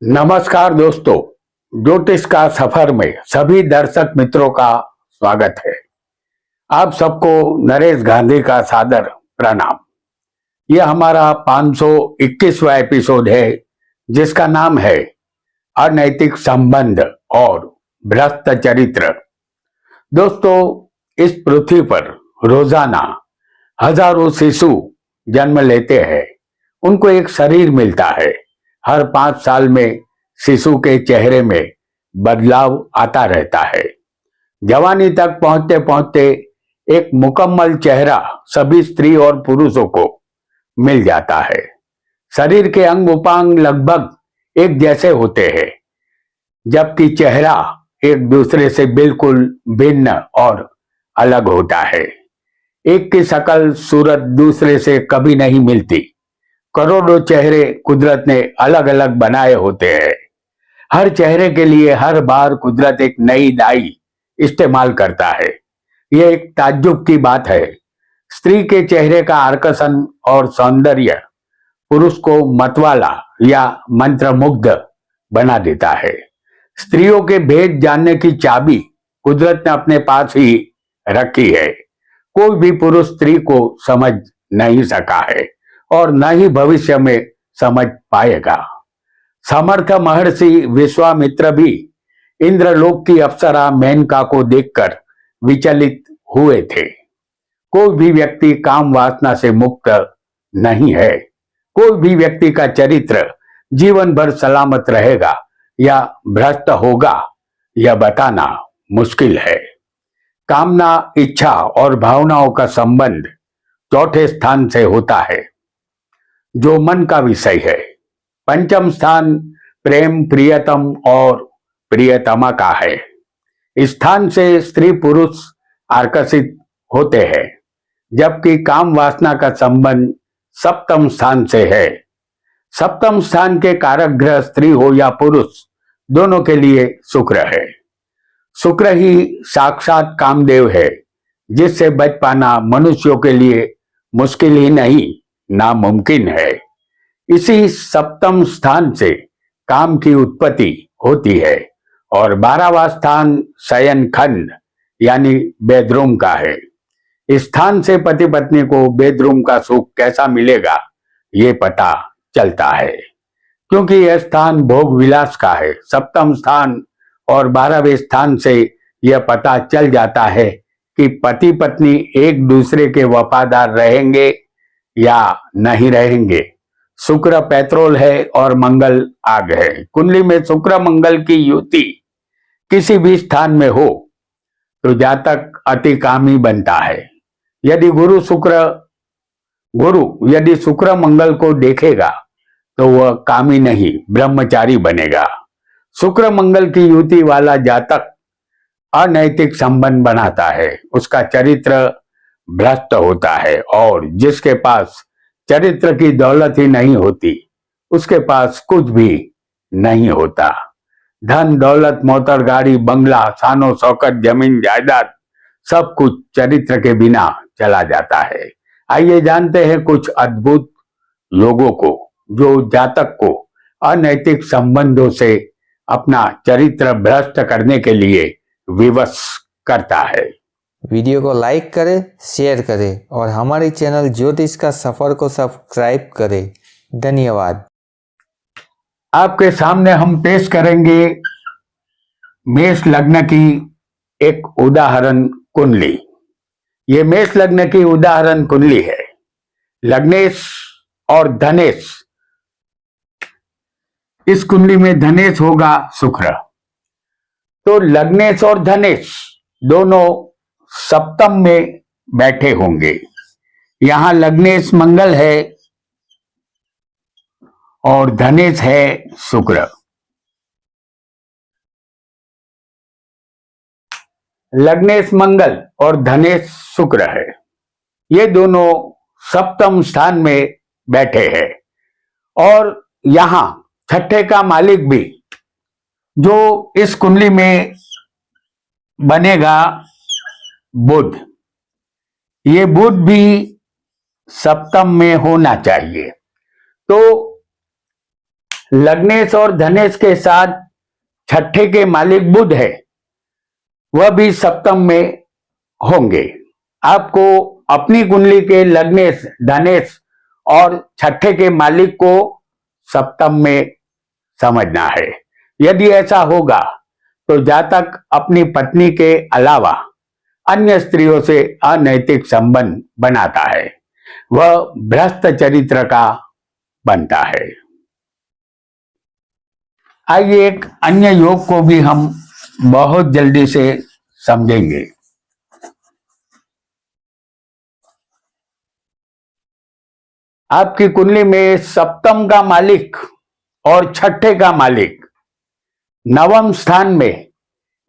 नमस्कार दोस्तों, ज्योतिष का सफर में सभी दर्शक मित्रों का स्वागत है। आप सबको नरेश गांधी का सादर प्रणाम। यह हमारा 521वां एपिसोड है, जिसका नाम है अनैतिक संबंध और भ्रष्ट चरित्र। दोस्तों, इस पृथ्वी पर रोजाना हजारों शिशु जन्म लेते हैं। उनको एक शरीर मिलता है। हर 5 साल में शिशु के चेहरे में बदलाव आता रहता है। जवानी तक पहुंचते पहुंचते एक मुकम्मल चेहरा सभी स्त्री और पुरुषों को मिल जाता है। शरीर के अंग उपांग लगभग एक जैसे होते हैं, जबकि चेहरा एक दूसरे से बिल्कुल भिन्न और अलग होता है। एक की शक्ल सूरत दूसरे से कभी नहीं मिलती। करोड़ों चेहरे कुदरत ने अलग अलग बनाए होते हैं। हर चेहरे के लिए हर बार कुदरत एक नई डाई इस्तेमाल करता है। यह एक ताज्जुब की बात है। स्त्री के चेहरे का आकर्षण और सौंदर्य पुरुष को मतवाला या मंत्रमुग्ध बना देता है। स्त्रियों के भेद जानने की चाबी कुदरत ने अपने पास ही रखी है। कोई भी पुरुष स्त्री को समझ नहीं सका है और न ही भविष्य में समझ पाएगा। समर्थ महर्षि विश्वामित्र भी इंद्रलोक की अप्सरा मेनका को देखकर विचलित हुए थे। कोई भी व्यक्ति काम वासना से मुक्त नहीं है। कोई भी व्यक्ति का चरित्र जीवन भर सलामत रहेगा या भ्रष्ट होगा, यह बताना मुश्किल है। कामना, इच्छा और भावनाओं का संबंध चौथे स्थान से होता है, जो मन का विषय है। पंचम स्थान प्रेम, प्रियतम और प्रियतमा का है। इस स्थान से स्त्री पुरुष आकर्षित होते हैं, जबकि काम वासना का संबंध सप्तम स्थान से है। सप्तम स्थान के कारक ग्रह स्त्री हो या पुरुष, दोनों के लिए शुक्र है। शुक्र ही साक्षात कामदेव है, जिससे बच पाना मनुष्यों के लिए मुश्किल ही नहीं, नामुमकिन है। इसी सप्तम स्थान से काम की उत्पत्ति होती है और 12वां स्थान शयन खंड यानी बेडरूम का है। इस स्थान से पति पत्नी को बेडरूम का सुख कैसा मिलेगा, ये पता चलता है, क्योंकि यह स्थान भोग विलास का है। सप्तम स्थान और 12वें स्थान से यह पता चल जाता है कि पति पत्नी एक दूसरे के वफादार रहेंगे या नहीं रहेंगे। शुक्र पेट्रोल है और मंगल आग है। कुंडली में शुक्र मंगल की युति किसी भी स्थान में हो तो जातक अति कामी बनता है। यदि यदि शुक्र मंगल को देखेगा तो वह कामी नहीं, ब्रह्मचारी बनेगा। शुक्र मंगल की युति वाला जातक अनैतिक संबंध बनाता है। उसका चरित्र भ्रष्ट होता है और जिसके पास चरित्र की दौलत ही नहीं होती, उसके पास कुछ भी नहीं होता। धन दौलत, मोटर गाड़ी, बंगला, शानो शौकत, जमीन जायदाद, सब कुछ चरित्र के बिना चला जाता है। आइए जानते हैं कुछ अद्भुत लोगों को जो जातक को अनैतिक संबंधों से अपना चरित्र भ्रष्ट करने के लिए विवश करता है। वीडियो को लाइक करें, शेयर करें और हमारे चैनल ज्योतिष का सफर को सब्सक्राइब करें। धन्यवाद। आपके सामने हम पेश करेंगे मेष लग्न की एक उदाहरण कुंडली। ये मेष लग्न की उदाहरण कुंडली है। लग्नेश और धनेश, इस कुंडली में धनेश होगा शुक्र। तो लग्नेश और धनेश दोनों सप्तम में बैठे होंगे। यहां लग्नेश मंगल है और धनेश है शुक्र। लग्नेश मंगल और धनेश शुक्र है। ये दोनों सप्तम स्थान में बैठे हैं और यहां छठे का मालिक भी जो इस कुंडली में बनेगा बुध। ये बुध भी सप्तम में होना चाहिए। तो लग्नेश और धनेश के साथ छठे के मालिक बुध है, वह भी सप्तम में होंगे। आपको अपनी कुंडली के लग्नेश, धनेश और छठे के मालिक को सप्तम में समझना है। यदि ऐसा होगा तो जातक अपनी पत्नी के अलावा अन्य स्त्रियों से अनैतिक संबंध बनाता है, वह भ्रष्ट चरित्र का बनता है। आइए एक अन्य योग को भी हम बहुत जल्दी से समझेंगे। आपकी कुंडली में सप्तम का मालिक और छठे का मालिक नवम स्थान में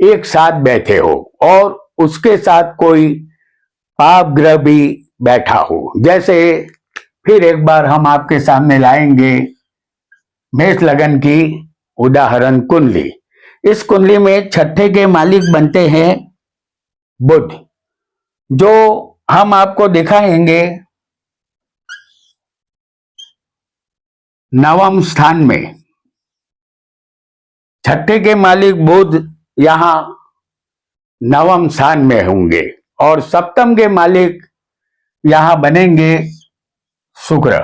एक साथ बैठे हो और उसके साथ कोई पाप ग्रह भी बैठा हो। जैसे फिर एक बार हम आपके सामने लाएंगे मेष लगन की उदाहरण कुंडली। इस कुंडली में छठे के मालिक बनते हैं बुध, जो हम आपको दिखाएंगे नवम स्थान में। छठे के मालिक बुध यहां नवम स्थान में होंगे और सप्तम के मालिक यहां बनेंगे शुक्र।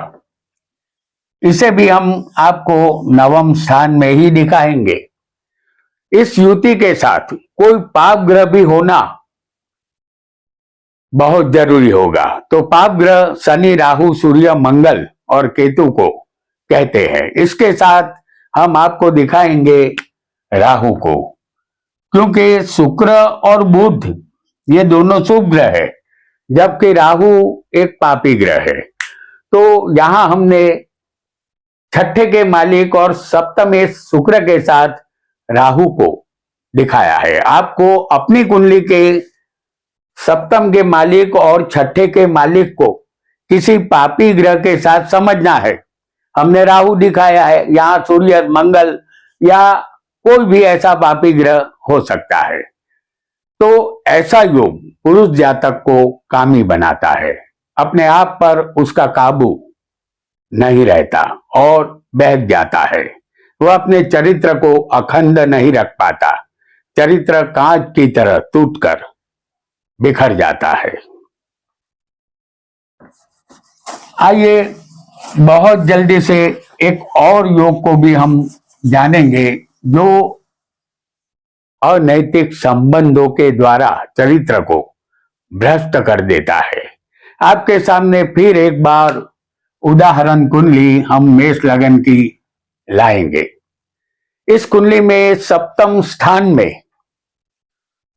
इसे भी हम आपको नवम स्थान में ही दिखाएंगे। इस युति के साथ कोई पाप ग्रह भी होना बहुत जरूरी होगा। तो पाप ग्रह शनि, राहु, सूर्य, मंगल और केतु को कहते हैं। इसके साथ हम आपको दिखाएंगे राहु को, क्योंकि शुक्र और बुध ये दोनों शुभ ग्रह है, जबकि राहु एक पापी ग्रह है। तो यहां हमने छठे के मालिक और सप्तम शुक्र के साथ राहु को दिखाया है। आपको अपनी कुंडली के सप्तम के मालिक और छठे के मालिक को किसी पापी ग्रह के साथ समझना है। हमने राहु दिखाया है, यहां सूर्य, मंगल या कोई भी ऐसा पापी ग्रह हो सकता है। तो ऐसा योग पुरुष जातक को कामी बनाता है, अपने आप पर उसका काबू नहीं रहता और बहक जाता है। वह अपने चरित्र को अखंड नहीं रख पाता, चरित्र कांच की तरह टूटकर बिखर जाता है। आइए बहुत जल्दी से एक और योग को भी हम जानेंगे, जो अनैतिक संबंधों के द्वारा चरित्र को भ्रष्ट कर देता है। आपके सामने फिर एक बार उदाहरण कुंडली हम मेष लगन की लाएंगे। इस कुंडली में सप्तम स्थान में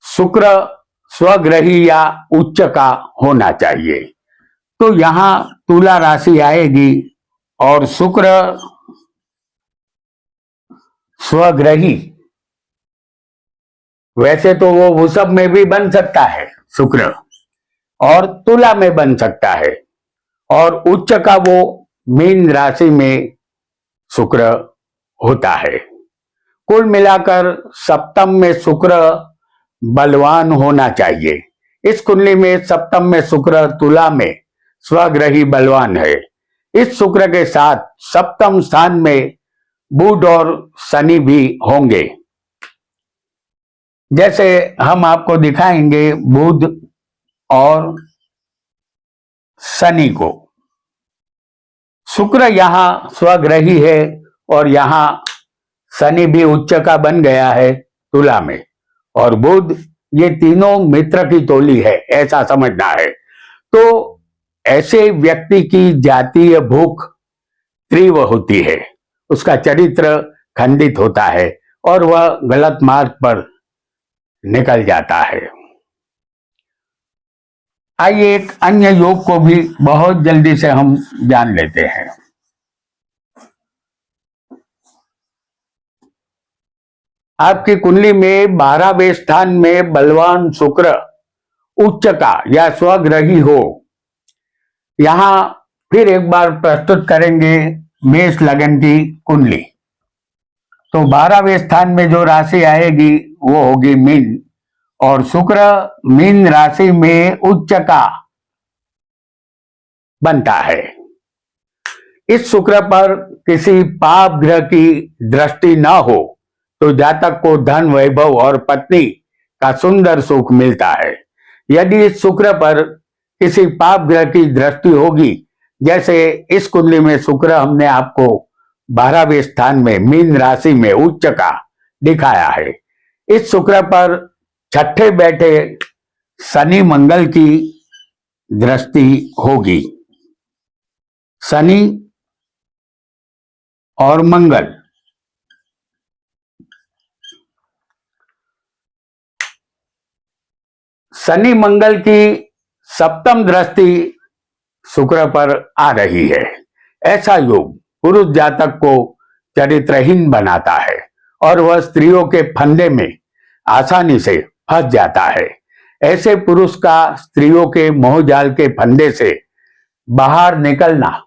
शुक्र स्वग्रही या उच्च का होना चाहिए। तो यहां तुला राशि आएगी और शुक्र स्वग्रही, वैसे तो वो वृषभ में भी बन सकता है शुक्र, और तुला में बन सकता है, और उच्च का वो मीन राशि में शुक्र होता है। कुल मिलाकर सप्तम में शुक्र बलवान होना चाहिए। इस कुंडली में सप्तम में शुक्र तुला में स्वग्रही बलवान है। इस शुक्र के साथ सप्तम स्थान में बुध और शनि भी होंगे। जैसे हम आपको दिखाएंगे बुध और शनि को। शुक्र यहां स्वग्रही है और यहां शनि भी उच्च का बन गया है तुला में, और बुध, ये तीनों मित्र की टोली है, ऐसा समझना है। तो ऐसे व्यक्ति की जातीय भूख तीव्र होती है, उसका चरित्र खंडित होता है और वह गलत मार्ग पर निकल जाता है। आइए एक अन्य योग को भी बहुत जल्दी से हम जान लेते हैं। आपकी कुंडली में 12वें स्थान में बलवान शुक्र उच्च का या स्वग्रही हो। यहां फिर एक बार प्रस्तुत करेंगे मेष लगन की कुंडली। तो 12वें स्थान में जो राशि आएगी वो होगी मीन, और शुक्र मीन राशि में उच्च का बनता है। इस शुक्र पर किसी पाप ग्रह की दृष्टि न हो तो जातक को धन, वैभव और पत्नी का सुंदर सुख मिलता है। यदि इस शुक्र पर किसी पाप ग्रह की दृष्टि होगी, जैसे इस कुंडली में शुक्र हमने आपको 12वें स्थान में मीन राशि में उच्च का दिखाया है, इस शुक्र पर छठे बैठे शनि मंगल की दृष्टि होगी। शनि और मंगल शनि मंगल की सप्तम दृष्टि शुक्र पर आ रही है। ऐसा योग पुरुष जातक को चरित्रहीन बनाता है और वह स्त्रियों के फंदे में आसानी से फंस जाता है। ऐसे पुरुष का स्त्रियों के मोहजाल के फंदे से बाहर निकलना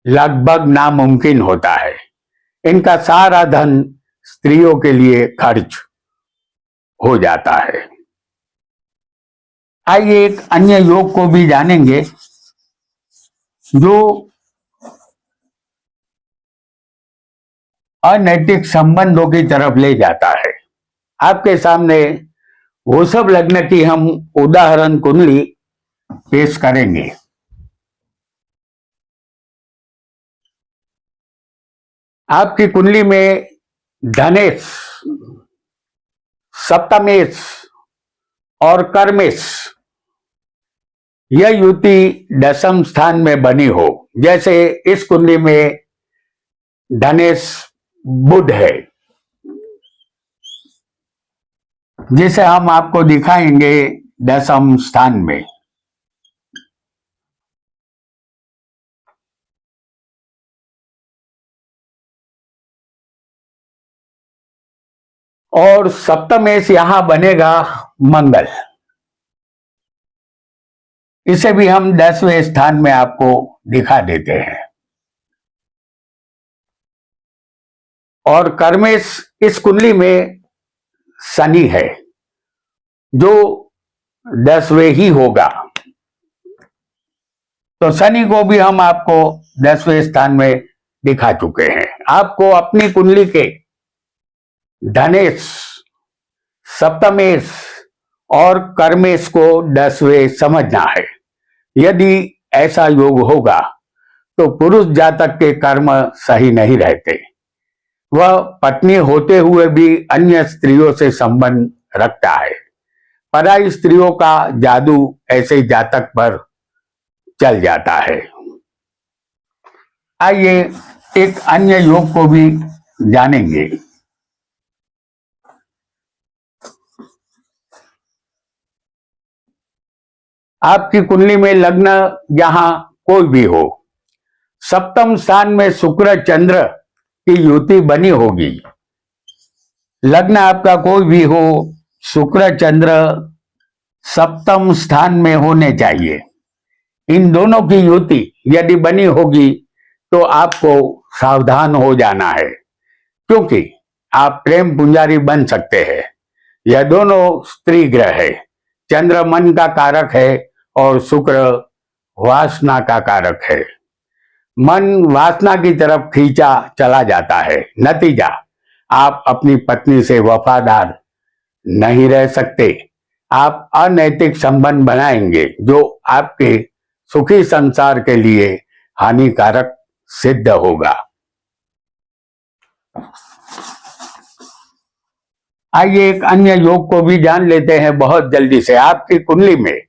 लगभग नामुमकिन होता है। इनका सारा धन स्त्रियों के लिए खर्च हो जाता है। आइए एक अन्य योग को भी जानेंगे जो अनैतिक संबंधों की तरफ ले जाता है। आपके सामने वृषभ लग्न की हम उदाहरण कुंडली पेश करेंगे। आपकी कुंडली में धनेश, सप्तमेश और कर्मेश यह युति दशम स्थान में बनी हो, जैसे इस कुंडली में धनेश बुध है, जिसे हम आपको दिखाएंगे दशम स्थान में। और सप्तमेश यहां बनेगा मंगल, इसे भी हम 10वें स्थान में आपको दिखा देते हैं। और कर्मेश इस कुंडली में शनि है जो 10वें ही होगा, तो शनि को भी हम आपको 10वें स्थान में दिखा चुके हैं। आपको अपनी कुंडली के धनेश, सप्तमेश और कर्मेश को 10वें समझना है। यदि ऐसा योग होगा तो पुरुष जातक के कर्म सही नहीं रहते, वह पत्नी होते हुए भी अन्य स्त्रियों से संबंध रखता है। पराई स्त्रियों का जादू ऐसे जातक पर चल जाता है। आइए एक अन्य योग को भी जानेंगे। आपकी कुंडली में लग्न यहां कोई भी हो, सप्तम स्थान में शुक्र चंद्र की युति बनी होगी। लग्न आपका कोई भी हो, शुक्र चंद्र सप्तम स्थान में होने चाहिए। इन दोनों की युति यदि बनी होगी तो आपको सावधान हो जाना है, क्योंकि आप प्रेम पुंजारी बन सकते हैं। यह दोनों स्त्री ग्रह है। चंद्र मन का कारक है और शुक्र वासना का कारक है। मन वासना की तरफ खींचा चला जाता है, नतीजा आप अपनी पत्नी से वफादार नहीं रह सकते। आप अनैतिक संबंध बनाएंगे जो आपके सुखी संसार के लिए हानिकारक सिद्ध होगा। आइए एक अन्य योग को भी जान लेते हैं बहुत जल्दी से। आपकी कुंडली में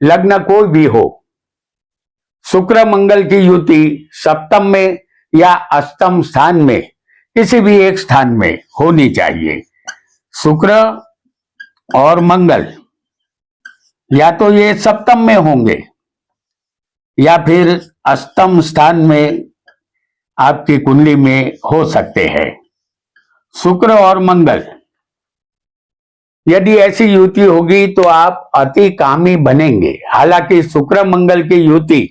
लग्न कोई भी हो, शुक्र मंगल की युति सप्तम में या अष्टम स्थान में किसी भी एक स्थान में होनी चाहिए। शुक्र और मंगल या तो ये सप्तम में होंगे या फिर अष्टम स्थान में आपकी कुंडली में हो सकते हैं। शुक्र और मंगल यदि ऐसी युति होगी तो आप अति कामी बनेंगे। हालांकि शुक्र मंगल की युति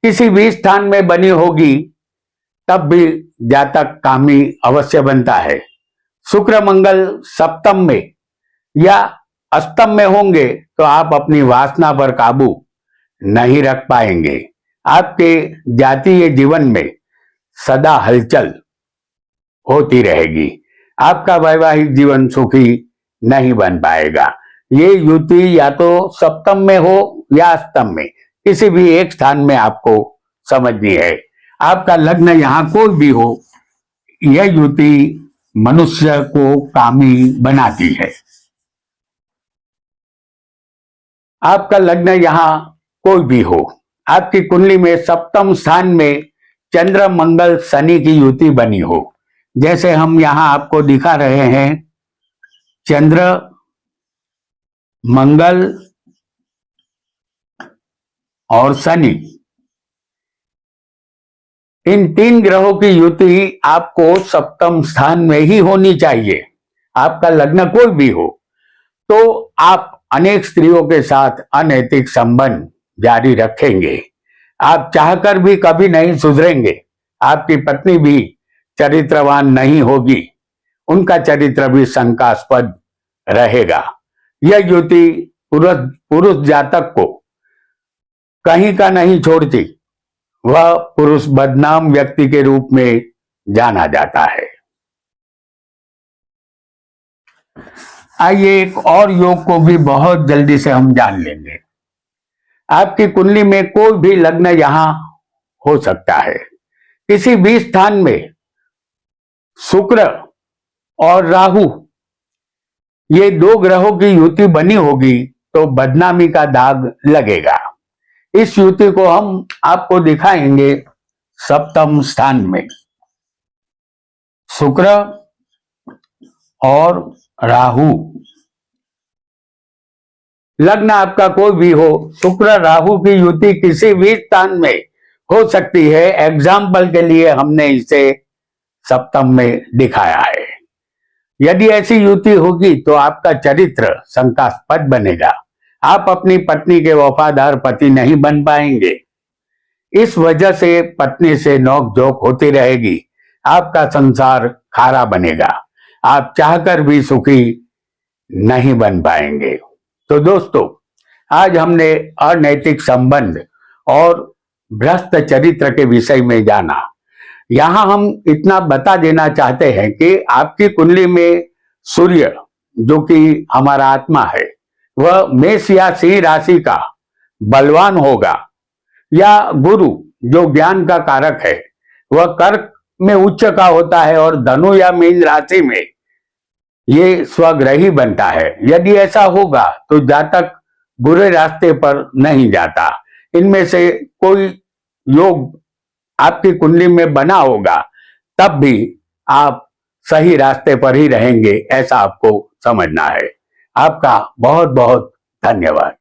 किसी भी स्थान में बनी होगी तब भी जातक कामी अवश्य बनता है। शुक्र मंगल सप्तम में या अष्टम में होंगे तो आप अपनी वासना पर काबू नहीं रख पाएंगे। आपके जातीय जीवन में सदा हलचल होती रहेगी। आपका वैवाहिक जीवन सुखी नहीं बन पाएगा। ये युति या तो सप्तम में हो या अष्टम में, किसी भी एक स्थान में आपको समझनी है। आपका लग्न यहां कोई भी हो, यह युति मनुष्य को कामी बनाती है। आपका लग्न यहां कोई भी हो, आपकी कुंडली में सप्तम स्थान में चंद्र मंगल शनि की युति बनी हो, जैसे हम यहां आपको दिखा रहे हैं, चंद्र मंगल और शनि, इन तीन ग्रहों की युति आपको सप्तम स्थान में ही होनी चाहिए। आपका लग्न कोई भी हो तो आप अनेक स्त्रियों के साथ अनैतिक संबंध जारी रखेंगे। आप चाहकर भी कभी नहीं सुधरेंगे। आपकी पत्नी भी चरित्रवान नहीं होगी, उनका चरित्र भी शंकास्पद रहेगा। यह युति पुरुष जातक को कहीं का नहीं छोड़ती, वह पुरुष बदनाम व्यक्ति के रूप में जाना जाता है। आइए एक और योग को भी बहुत जल्दी से हम जान लेंगे। आपकी कुंडली में कोई भी लग्न यहां हो सकता है। किसी भी स्थान में शुक्र और राहु, ये दो ग्रहों की युति बनी होगी तो बदनामी का दाग लगेगा। इस युति को हम आपको दिखाएंगे सप्तम स्थान में, शुक्र और राहु। लग्न आपका कोई भी हो, शुक्र राहु की युति किसी भी स्थान में हो सकती है। एग्जाम्पल के लिए हमने इसे सप्तम में दिखाया है। यदि ऐसी युति होगी तो आपका चरित्र शंकास्पद बनेगा। आप अपनी पत्नी के वफादार पति नहीं बन पाएंगे। इस वजह से पत्नी से नोक-झोंक होती रहेगी। आपका संसार खारा बनेगा। आप चाहकर भी सुखी नहीं बन पाएंगे। तो दोस्तों, आज हमने अनैतिक संबंध और भ्रष्ट चरित्र के विषय में जाना। यहां हम इतना बता देना चाहते हैं कि आपकी कुंडली में सूर्य, जो कि हमारा आत्मा है, वह मेष या सिंह राशि का बलवान होगा, या गुरु जो ज्ञान का कारक है वह कर्क में उच्च का होता है, और धनु या मीन राशि में ये स्वग्रही बनता है। यदि ऐसा होगा तो जातक बुरे रास्ते पर नहीं जाता। इनमें से कोई योग आपकी कुंडली में बना होगा, तब भी आप सही रास्ते पर ही रहेंगे, ऐसा आपको समझना है। आपका बहुत बहुत धन्यवाद।